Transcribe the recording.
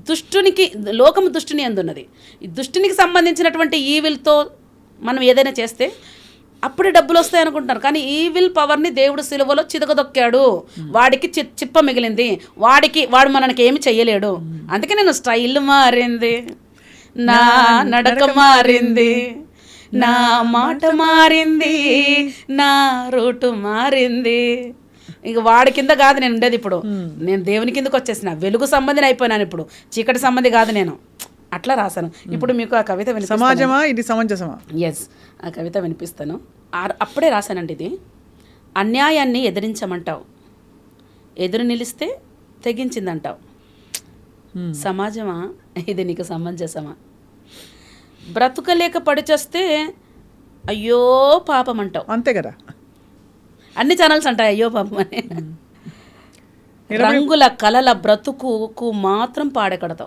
దుష్టునికి, లోకము దుష్టుని అందున్నది. ఈ దుష్టునికి సంబంధించినటువంటి ఈవిల్తో మనం ఏదైనా చేస్తే అప్పుడే డబ్బులు వస్తాయి అనుకుంటున్నారు. కానీ ఈవిల్ పవర్ని దేవుడు సిలువలో చితకదొక్కాడు. వాడికి చిప్ప మిగిలింది. వాడు మనకి ఏమి చెయ్యలేడు. అందుకే నేను స్టైల్ మారింది, నా నడక మారింది, నా మాట మారింది, నా రూటు మారింది. ఇక వాడి కింద కాదు నేను ఉండేది. ఇప్పుడు నేను దేవుని కిందకు వచ్చేసిన, వెలుగు సంబంధిని అయిపోయినాను. ఇప్పుడు చీకటి సంబంధి కాదు నేను. అట్లా రాశాను. ఇప్పుడు మీకు ఆ కవిత సమాజమా ఇది సమంజసమా? ఎస్, ఆ కవిత వినిపిస్తాను. అప్పుడే రాశానండి ఇది. అన్యాయాన్ని ఎదిరించమంటావు, ఎదురు నిలిస్తే తెగించిందంటావు. సమాజమా ఇది నీకు సమంజసమా? బ్రతుకలేక పడిచేస్తే అయ్యో పాపం అంటావు. అంతే కదా, అన్ని ఛానల్స్ అంటాయి అయ్యో పాపం అని. రంగుల కలల బ్రతుకుకు మాత్రం పాడెకడతావు.